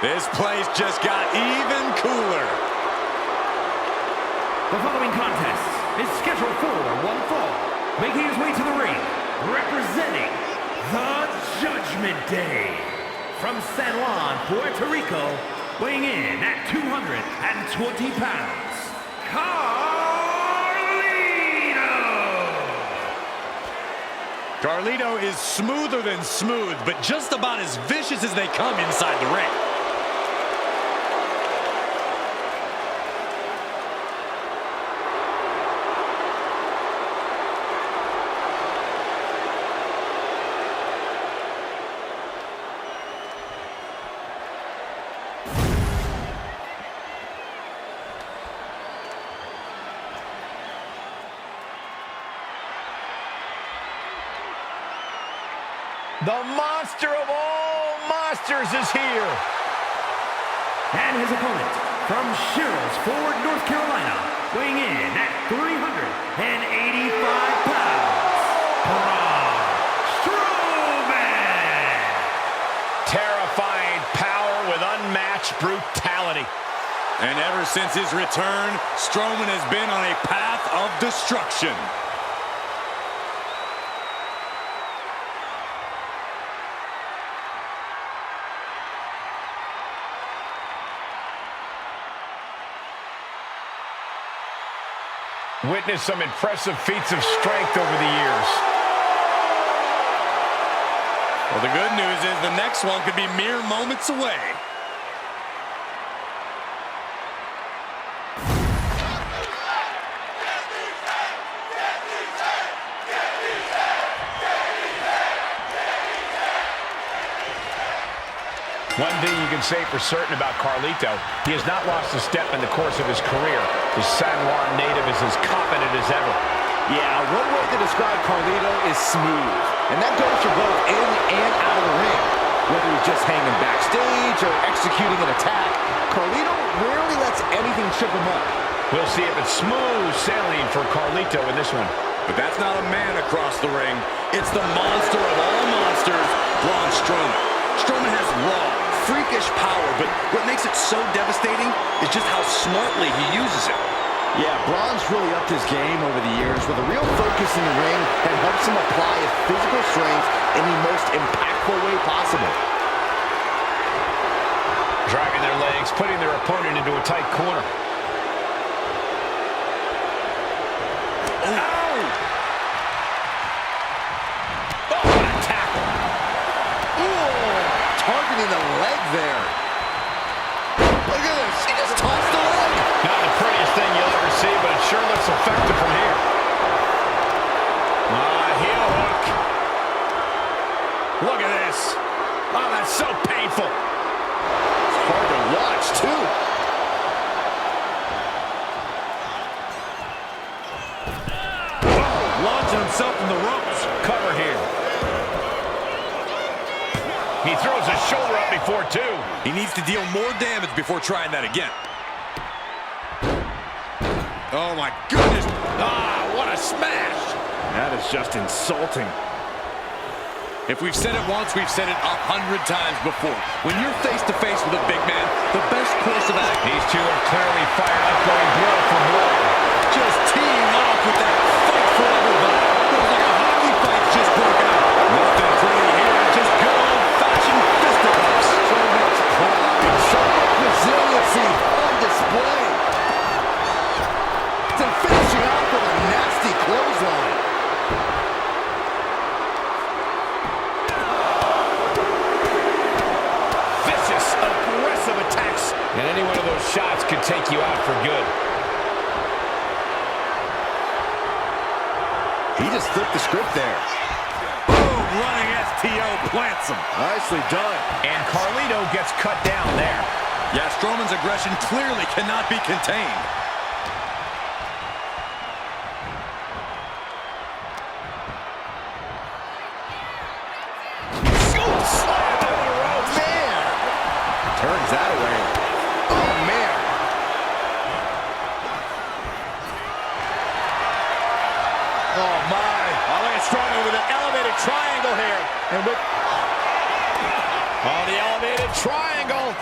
This place just got even cooler. The following contest is scheduled for one fall. Making his way to the ring, representing the Judgment Day. From San Juan, Puerto Rico, weighing in at 220 pounds, Carlito is smoother than smooth, but just about as vicious as they come inside the ring. The monster of all monsters is here. And his opponent, from Sherrills Ford, North Carolina, weighing in at 385 pounds, Braun Strowman. Terrifying power with unmatched brutality. And ever since his return, Strowman has been on a path of destruction. Witnessed some impressive feats of strength over the years. Well, the good news is the next one could be mere moments away. One thing you can say for certain about Carlito, he has not lost a step in the course of his career. The San Juan native is as confident as ever. Yeah, one way to describe Carlito is smooth. And that goes for both in and out of the ring. Whether he's just hanging backstage or executing an attack, Carlito rarely lets anything trip him up. We'll see if it's smooth sailing for Carlito in this one. But that's not a man across the ring. It's the monster of all monsters, Braun Strowman. Strowman has raw, freakish power, but what makes it so devastating is just how smartly he uses it. Yeah, Braun's really upped his game over the years with a real focus in the ring that helps him apply his physical strength in the most impactful way possible. Driving their legs, putting their opponent into a tight corner. Targeting the leg there. Look at this. He just tossed the leg. Not the prettiest thing you'll ever see, but it sure looks effective from here. Heel hook. Look at this. Oh, that's so painful. It's hard to watch, too. Launching himself from the ropes. Cover here. He throws his shoulder up before two. He needs to deal more damage before trying that again. Oh my goodness. Ah, what a smash. That is just insulting. If we've said it once, we've said it 100 times before. When you're face to face with a big man, the best course of action. These two are clearly fired up, going blow for blow. Just teeing off with that fight forever vibe. It was like a hockey fight just broke out. Nothing pretty here, just good old-fashioned fisticuffs. So much pride, so much resiliency on display. And finishing off with a nasty clothesline. Vicious, aggressive attacks. And any one of those shots could take you out for good. He just flipped the script there. Boom, running STO plants him. Nicely done. And Carlito gets cut down there. Yeah, Strowman's aggression clearly cannot be contained. Turns that away. Oh, man. Oh, my. Oh, look at Strowman with an elevated triangle here. And with... On the elevated triangle.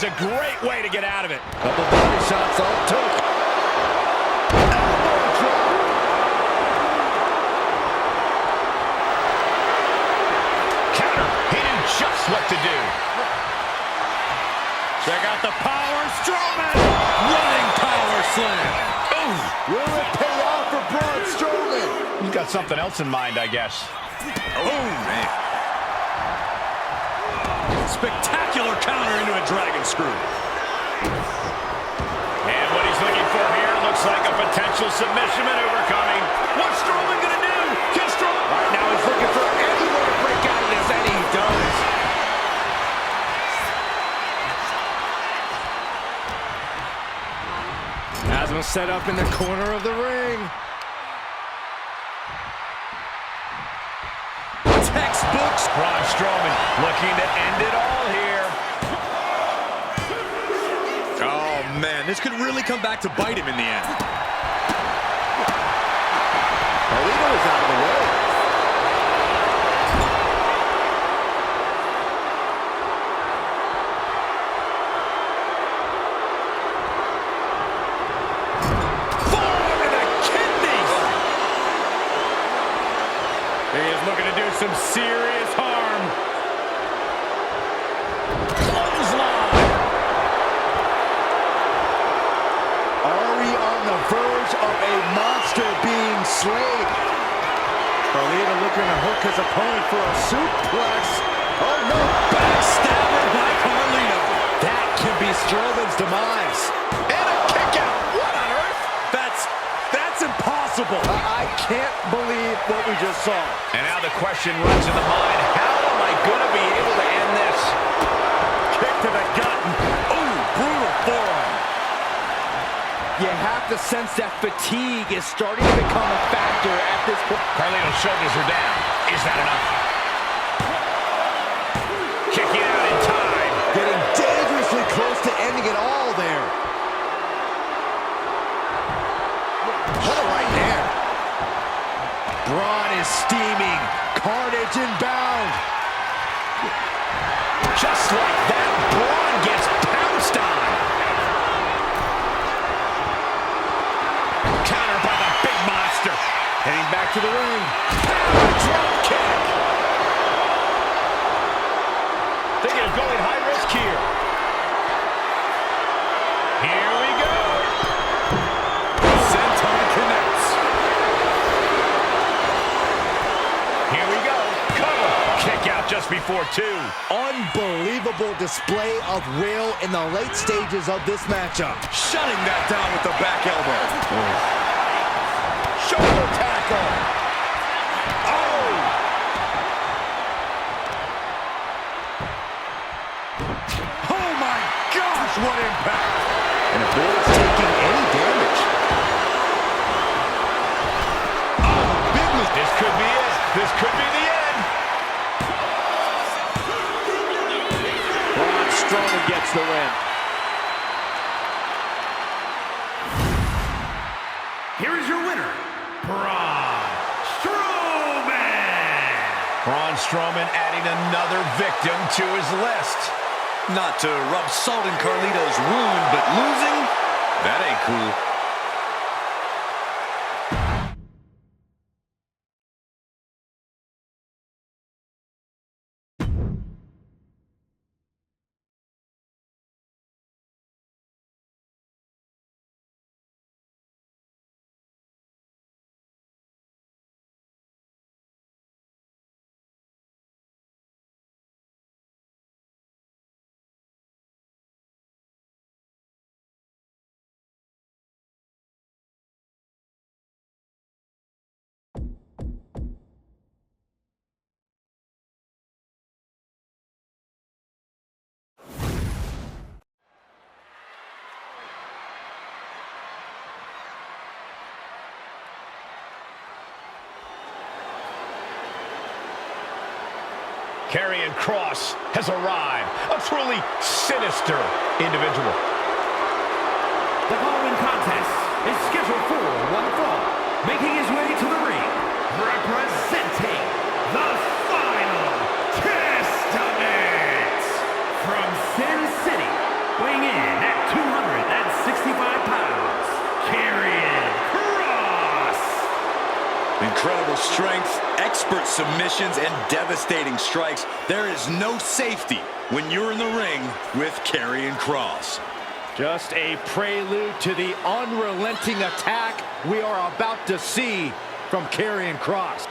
is a great way to get out of it. Couple body shots all it took. Elbow drop. Counter. He knew just what to do. Check out the power. Strowman. Running power slam. Ooh. Will it pay off for Braun Strowman? He's got something else in mind, I guess. Oh, man. Spectacular counter into a dragon screw. And what he's looking for here looks like a potential submission maneuver coming. What's Strowman going to do? Can Strowman... Right now he's looking for any way to break out of this, and he does. Has him set up in the corner of the ring. Textbooks. Braun Strowman looking to end it all here. Oh, man, this could really come back to bite him in the end. Carlito is out of the way. Four in the kidneys. He is looking to do some serious harm. Clothesline. Are we on the verge of a monster being slain? Carlito looking to hook his opponent for a suplex. Oh no, Backstabber by Carlito. that can be Strowman's demise. And a kick out. What on earth? That's impossible. I can't believe what we just saw. And now the question runs in the mind, how am I going to be able to end this? Kick to the gut. Ooh, brutal forearm. You have to sense that fatigue is starting to become a factor at this point. Carlito's shoulders are down. Is that enough? Kicking out in time. Getting dangerously close to ending it all there. What a right hand. Braun is steaming. Carnage inbound. Just like that, Braun gets pounced on. Counter by the big monster. Heading back to the ring. Drop kick. Thinking of going high risk here. Here we go. Senton connects. Here we go. Cover. Kick out just before two. Unbelievable display of will in the late stages of this matchup. Shutting that down with the back elbow. Shoulder tackle. Oh! Oh my gosh, what impact. And avoids taking any damage. Oh, big move. This could be it. This could be the end. Braun Strowman gets the win. Here is your winner, Braun Strowman. Braun Strowman adding another victim to his list. Not to rub salt in Carlito's wound, but losing? That ain't cool. Karrion Kross has arrived. A truly sinister individual. The following contest is scheduled for one fall. Making his way to the ring, representing the Final Testament from Sin City, strength, expert submissions, and devastating strikes. There is no safety when you're in the ring with Karrion Kross. Just a prelude to the unrelenting attack we are about to see from Karrion Kross.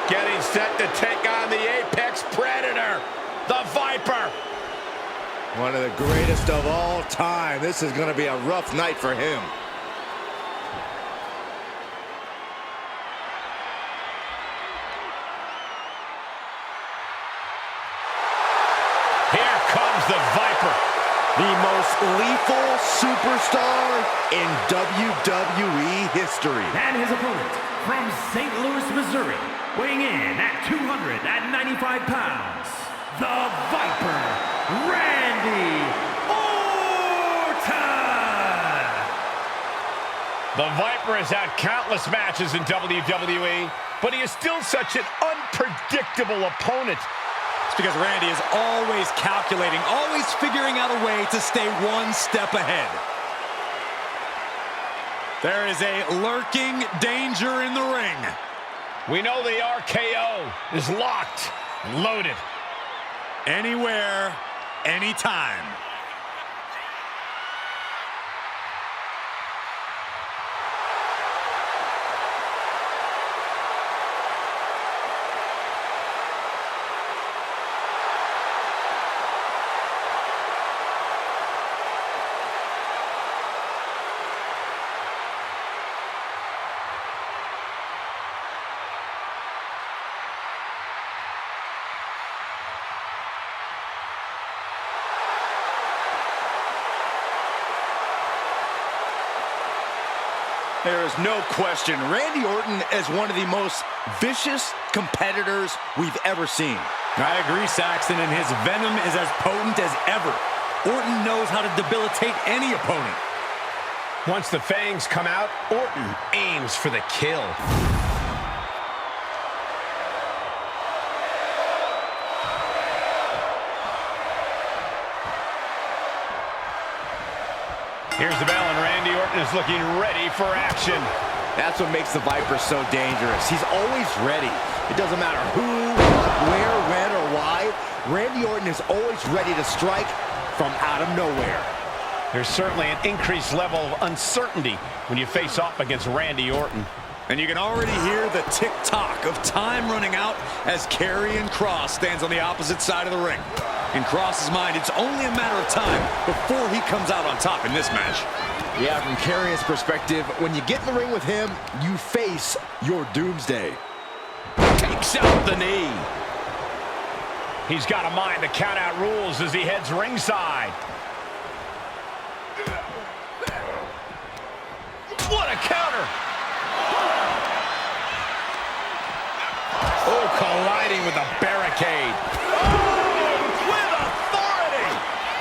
Getting set to take on the Apex Predator, the Viper. One of the greatest of all time. This is going to be a rough night for him. Here comes the Viper. The most lethal superstar in WWE history. And his opponent from St. Louis, Missouri, weighing in at 295 pounds, the Viper, Randy Orton! The Viper has had countless matches in WWE, but he is still such an unpredictable opponent. It's because Randy is always calculating, always figuring out a way to stay one step ahead. There is a lurking danger in the ring. We know the RKO is locked and loaded. Anywhere, anytime. There is no question, Randy Orton is one of the most vicious competitors we've ever seen. I agree, Saxton, and his venom is as potent as ever. Orton knows how to debilitate any opponent. Once the fangs come out, Orton aims for the kill. Here's the bell, and Randy Orton is looking ready for action. That's what makes the Viper so dangerous. He's always ready. It doesn't matter who, what, where, when, or why. Randy Orton is always ready to strike from out of nowhere. There's certainly an increased level of uncertainty when you face off against Randy Orton. And you can already hear the tick-tock of time running out as Karrion Kross stands on the opposite side of the ring. In Kross's mind, it's only a matter of time before he comes out on top in this match. Yeah, from Karrion's perspective, when you get in the ring with him, you face your doomsday. Takes out the knee. He's got a mind the count-out rules as he heads ringside. What a counter! Oh, colliding with a barricade. Oh, with authority!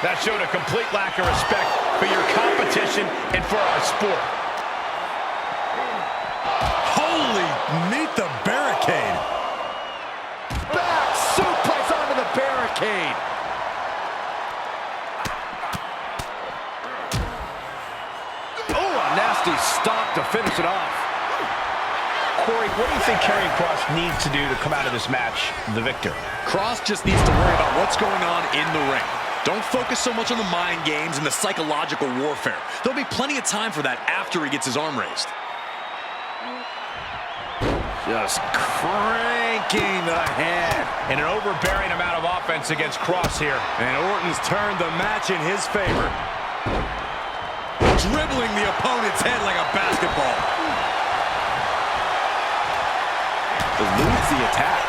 That showed a complete lack of respect for your competition and for our sport. Holy, meet the barricade. Back suplex onto the barricade. Oh, a nasty stop to finish it off. Corey, what do you think Karrion Kross needs to do to come out of this match the victor? Kross just needs to worry about what's going on in the ring. Don't focus so much on the mind games and the psychological warfare. There'll be plenty of time for that after he gets his arm raised. Just cranking the head. And an overbearing amount of offense against Kross here. And Orton's turned the match in his favor. Dribbling the opponent's head like a basketball. Eludes the attack.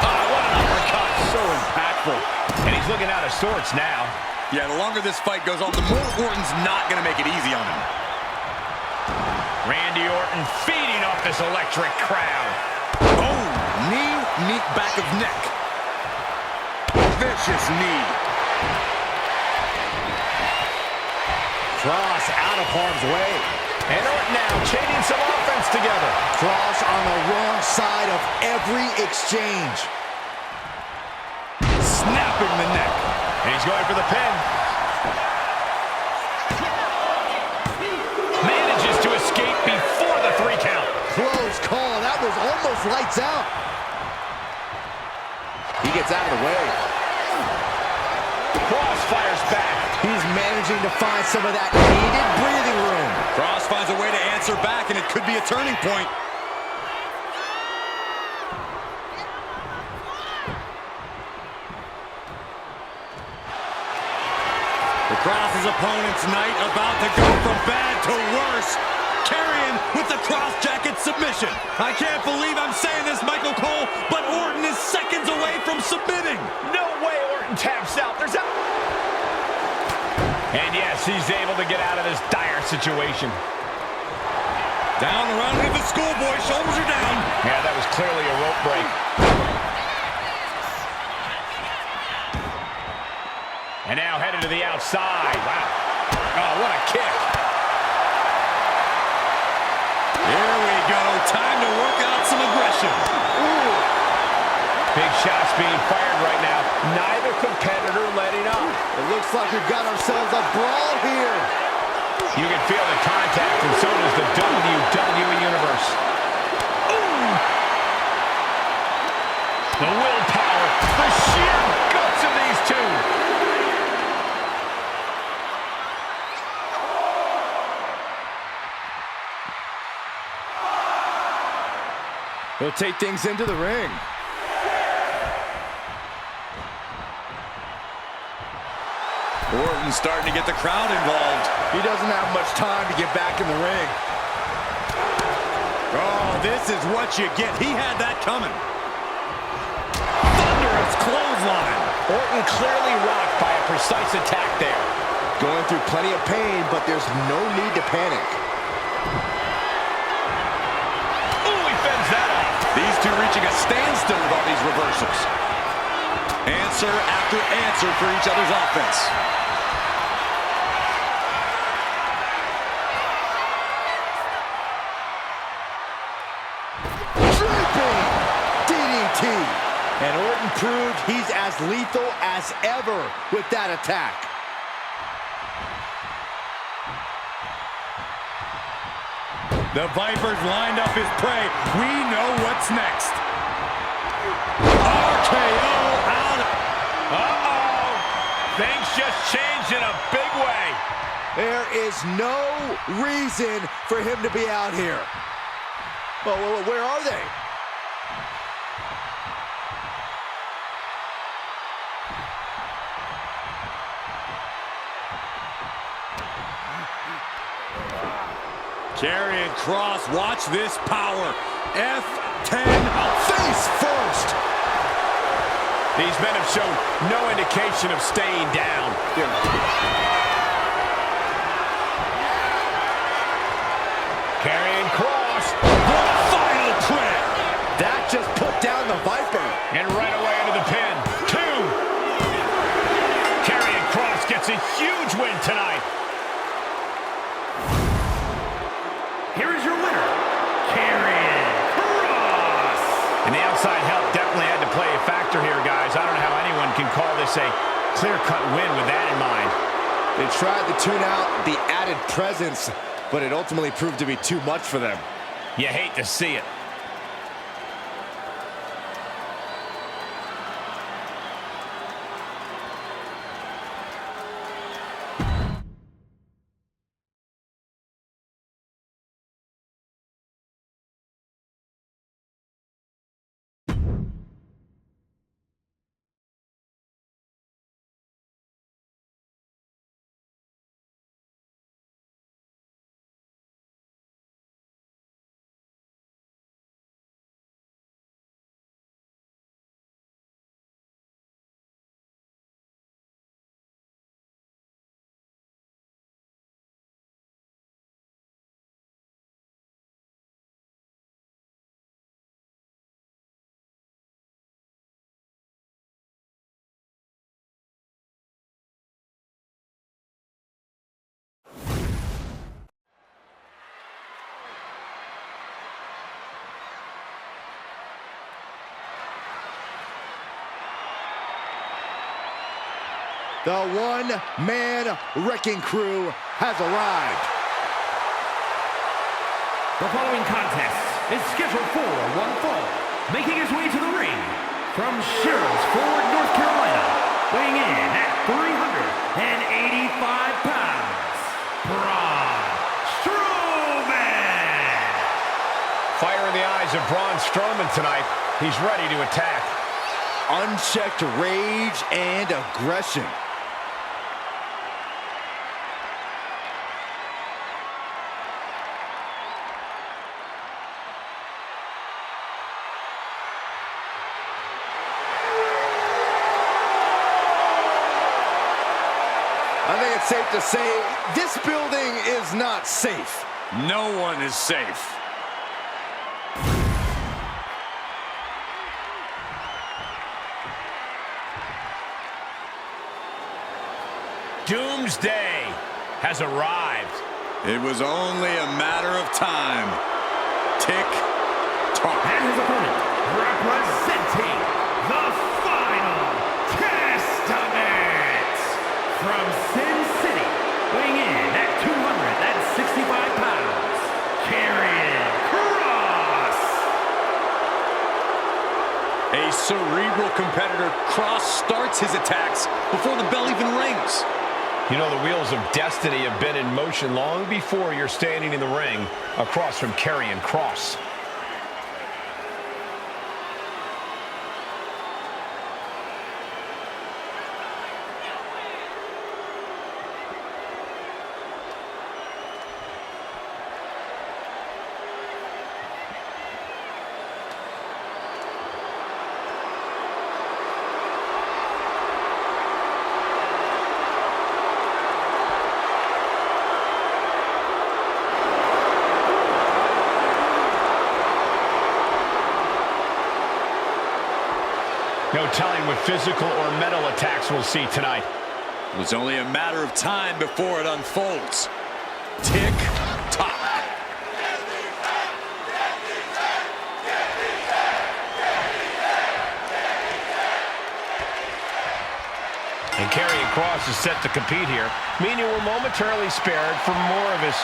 Oh, what an uppercut. So impactful. And he's looking out of sorts now. Yeah, the longer this fight goes on, the more Orton's not going to make it easy on him. Randy Orton feeding off this electric crowd. Oh, knee, back of neck. vicious knee. Cross out of harm's way. And Orton now chaining some offense together. Cross on the wrong side of every exchange. Snapping the neck. And he's going for the pin. Manages to escape before the 3 count. Close call. That was almost lights out. He gets out of the way. Cross fires back. He's managing to find some of that needed breathing room. Cross finds a way to answer back, and it could be a turning point. The Cross's opponent's night about to go from bad to worse. Karrion with the cross jacket submission. I can't believe I'm saying this, Michael Cole, but Orton is seconds away from submitting. No way Orton taps out. There's a... And yes, he's able to get out of this dire situation. Down around with the schoolboy, shoulders are down. Yeah, that was clearly a rope break. And now headed to the outside. Wow. Oh, what a kick. Here we go. Time to work out some aggression. Ooh. Big shots being fired right now. Neither competitor letting up. It looks like we've got ourselves a brawl here. You can feel the contact, and so does the WWE Universe. Ooh. The willpower, the sheer guts of these two. He'll take things into the ring. Orton's starting to get the crowd involved. He doesn't have much time to get back in the ring. Oh, this is what you get. He had that coming. Thunderous clothesline. Orton clearly rocked by a precise attack there. Going through plenty of pain, but there's no need to panic. Ooh, he fends that off. These two reaching a standstill with all these reversals. Answer after answer for each other's offense. Dripping DDT. And Orton proved he's as lethal as ever with that attack. The Vipers lined up his prey. We know what's next. RKO out. Uh-oh. Things just changed in a big way. There is no reason for him to be out here. Well, where are they? Karrion Kross, watch this power. F10 face first. These men have shown no indication of staying down. Karrion Kross. The final prayer. That just put down the Viper. And right away into the pin. 2. Karrion Kross gets a huge win tonight. Here is your winner, Karrion Kross. And the outside help definitely had to play a factor here, guys. I don't know how anyone can call this a clear-cut win with that in mind. They tried to tune out the added presence, but it ultimately proved to be too much for them. You hate to see it. The one-man wrecking crew has arrived. The following contest is scheduled for one fall. Making his way to the ring from Sherrills-Ford, North Carolina, weighing in at 385 pounds, Braun Strowman. Fire in the eyes of Braun Strowman tonight. He's ready to attack. Unchecked rage and aggression. I think it's safe to say this building is not safe. No one is safe. Doomsday has arrived. It was only a matter of time. Tick tock. And his opponent, representing the Final Testament, from Sin City, weighing in at 265 pounds, Karrion Kross. A cerebral competitor, Kross starts his attacks before the bell even rings. You know, the wheels of destiny have been in motion long before you're standing in the ring across from Karrion Kross. No telling what physical or mental attacks we'll see tonight. It was only a matter of time before it unfolds. Tick tock. And Karrion Kross is set to compete here, meaning we're momentarily spared from more of his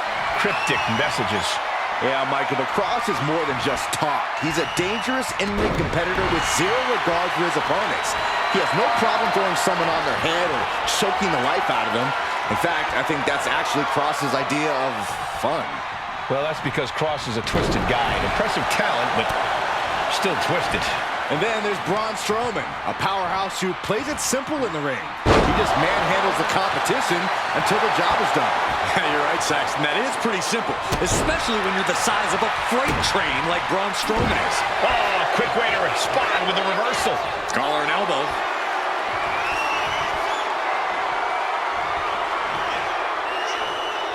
cryptic messages. Yeah, Michael, but Kross is more than just talk. He's a dangerous in-ring competitor with zero regard for his opponents. He has no problem throwing someone on their head or choking the life out of them. In fact, I think that's actually Kross's idea of fun. Well, that's because Kross is a twisted guy. An impressive talent, but still twisted. And then there's Braun Strowman, a powerhouse who plays it simple in the ring. He just manhandles the competition until the job is done. You're right, Saxton. That is pretty simple, especially when you're the size of a freight train like Braun Strowman is. Oh, quick way to respond with a reversal. Collar and elbow.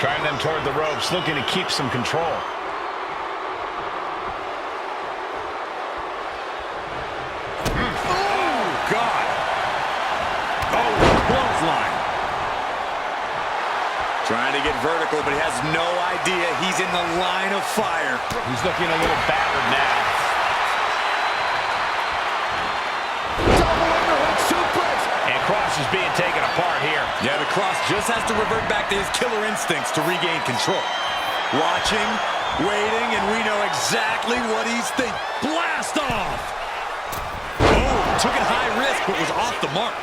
Driving them toward the ropes, looking to keep some control. Trying to get vertical, but he has no idea he's in the line of fire. He's looking a little battered now. Double underhook suplex. And Kross is being taken apart here. Yeah, the Kross just has to revert back to his killer instincts to regain control. Watching, waiting, and we know exactly what he's thinking. Blast off! Oh, took it high risk, but was off the mark.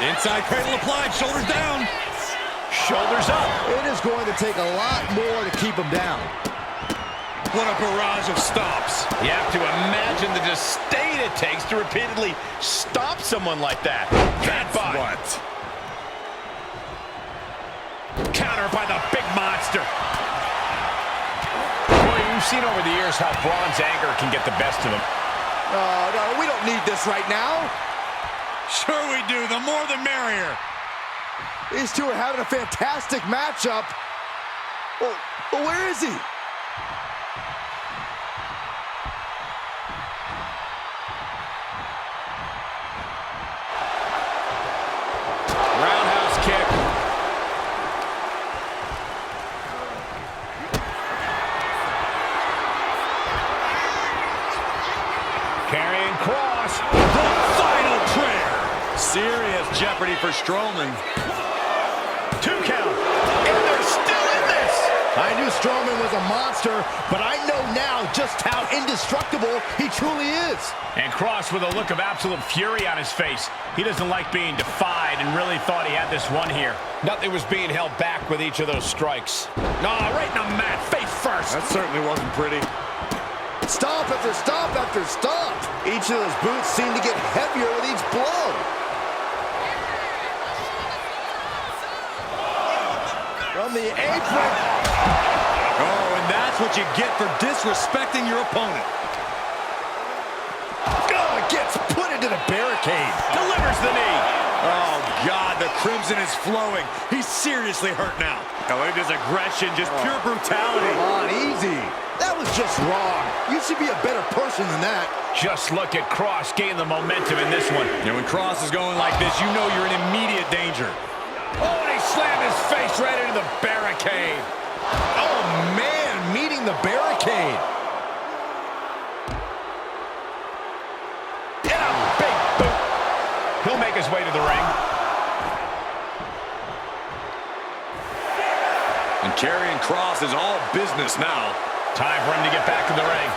Inside cradle applied, shoulders down. Shoulders up. It is going to take a lot more to keep him down. What a barrage of stops. You have to imagine the disdain it takes to repeatedly stop someone like that. That's what. Counter by the big monster. Boy, we've seen over the years how Braun's anger can get the best of him. No, we don't need this right now. Sure we do. The more the merrier. These two are having a fantastic matchup. Oh, where is he? Roundhouse kick. Karrion Kross. The final prayer. Serious jeopardy for Strowman. 2 count. And they're still in this. I knew Strowman was a monster, but I know now just how indestructible he truly is. And Cross with a look of absolute fury on his face. He doesn't like being defied and really thought he had this one here. Nothing was being held back with each of those strikes. No, right in the mat, face first. That certainly wasn't pretty. Stomp after stomp after stomp. Each of those boots seem to get heavier with each blow. From the apron. Oh, and that's what you get for disrespecting your opponent. Oh, it gets put into the barricade. Delivers the knee. Oh, God, the crimson is flowing. He's seriously hurt now. Oh, look at his aggression, just pure brutality. Come on, easy. That was just wrong. You should be a better person than that. Just look at Cross gain the momentum in this one. You know, when Cross is going like this, you know you're in immediate danger. Oh, and he slammed his face right into the barricade. Oh, man, meeting the barricade. And a big boot. He'll make his way to the ring. And Karrion Kross is all business now. Time for him to get back in the ring.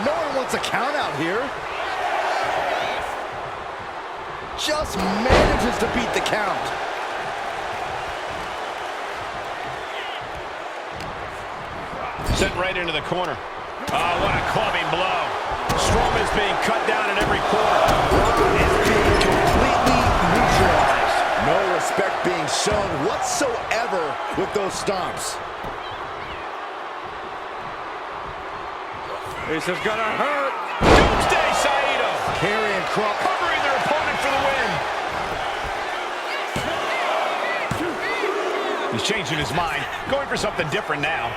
No one wants a count out here. Just manages to beat the count. Sent right into the corner. Oh, what a clubbing blow. Strowman is being cut down in every corner. Braun is being completely neutralized. No respect being shown whatsoever with those stomps. This is gonna hurt. Doomsday Saito. Karrion Kross Covering their opponent for the win. He's changing his mind. Going for something different now.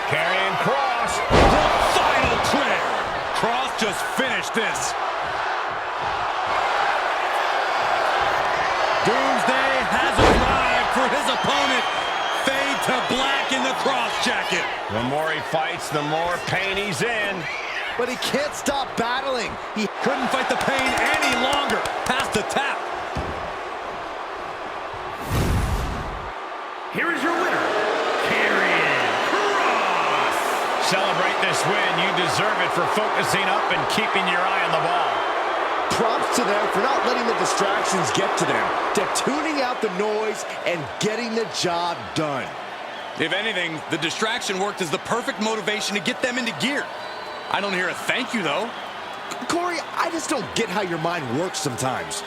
Karrion Kross. The final clip. Kross just finished this. Doomsday has arrived for his opponent. Fade to black in the Kross jacket. The more he fights, the more pain he's in. but he can't stop battling. He couldn't fight the pain any longer. Past the tap. Here is your winner, Karrion Kross. Celebrate this win. You deserve it for focusing up and keeping your eye on the ball. Props to them for not letting the distractions get to them. To tuning out the noise and getting the job done. If anything, the distraction worked as the perfect motivation to get them into gear. I don't hear a thank you, though. Corey, I just don't get how your mind works sometimes.